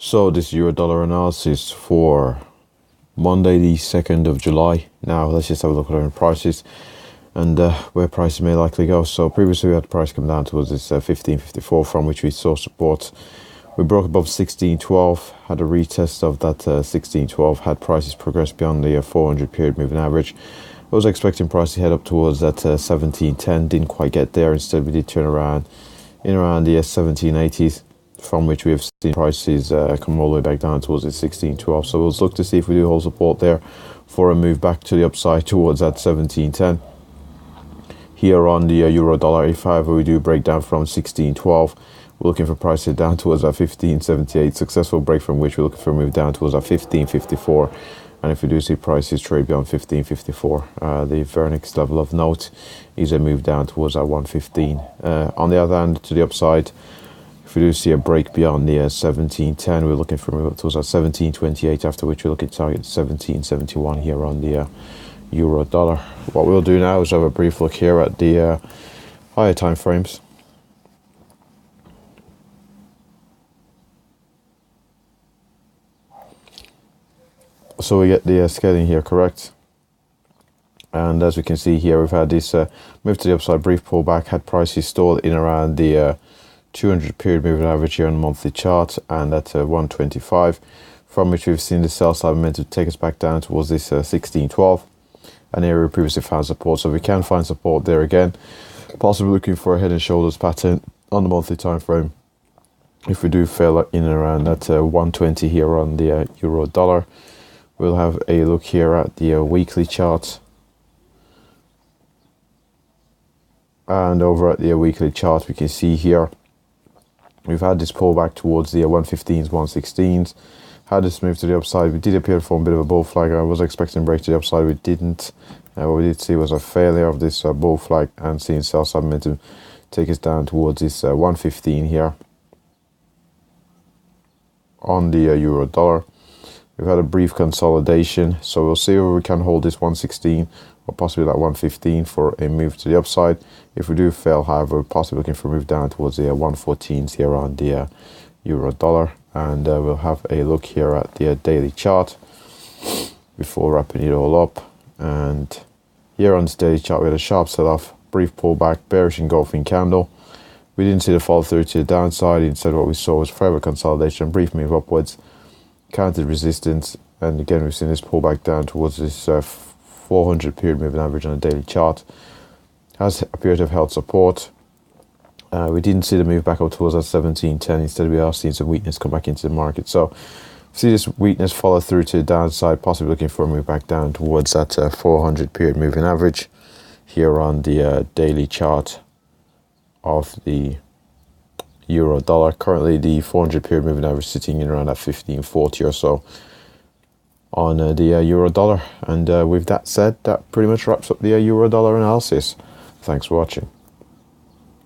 So this euro dollar analysis for Monday the 2nd of July. Now let's just have a look at our prices and where prices may likely go. So previously we had the price come down towards this 15.54 from which we saw support. We broke above 16.12, had a retest of that 16.12, had prices progress beyond the 400 period moving average. I was expecting price to head up towards that 17.10, didn't quite get there. Instead we did turn around in around the 17.80s, from which we have seen prices come all the way back down towards the 16.12. So we'll look to see if we do hold support there for a move back to the upside towards that 17.10. Here on the euro dollar, if however we do break down from 16.12, we're looking for prices down towards our 15.78. Successful break from which we're looking for a move down towards our 15.54. And if we do see prices trade beyond 15.54, the very next level of note is a move down towards our 1.15. On the other hand, to the upside, if we do see a break beyond the 17.10, we're looking for a move up towards our 17.28, after which we're looking to target 17.71 here on the euro dollar. What we'll do now is have a brief look here at the higher time frames. So we get the scaling here correct, and as we can see here, we've had this move to the upside, brief pullback, had prices stalled in around the 200 period moving average here on the monthly chart, and at 125, from which we've seen the sell side momentum take us back down towards this 16.12, an area we previously found support. So we can find support there again, possibly looking for a head and shoulders pattern on the monthly time frame. If we do fail in around that 120 here on the euro dollar, we'll have a look here at the weekly chart. And over at the weekly chart, we can see here, we've had this pullback towards the 115s, 116s. Had this move to the upside. We did appear to form a bit of a bull flag. I was expecting a break to the upside. We didn't. What we did see was a failure of this bull flag and seeing sell side momentum take us down towards this 115 here on the euro dollar. We've had a brief consolidation, so we'll see whether we can hold this 116 or possibly that 115 for a move to the upside. If we do fail, however, we're possibly looking for a move down towards the 114s here on the euro dollar. And we'll have a look here at the daily chart before wrapping it all up. And here on this daily chart, we had a sharp sell-off, brief pullback, bearish engulfing candle. We didn't see the follow through to the downside. Instead, what we saw was further consolidation, brief move upwards, countered resistance, and again we've seen this pullback down towards this 400 period moving average on a daily chart. Has appeared to have held support. We didn't see the move back up towards that 17.10. Instead, we are seeing some weakness come back into the market. So see this weakness follow through to the downside, possibly looking for a move back down towards that 400 period moving average here on the daily chart of the euro dollar. Currently the 400 period moving average sitting in around that 15.40 or so on the euro dollar. And with that said, that pretty much wraps up the euro dollar analysis. Thanks for watching.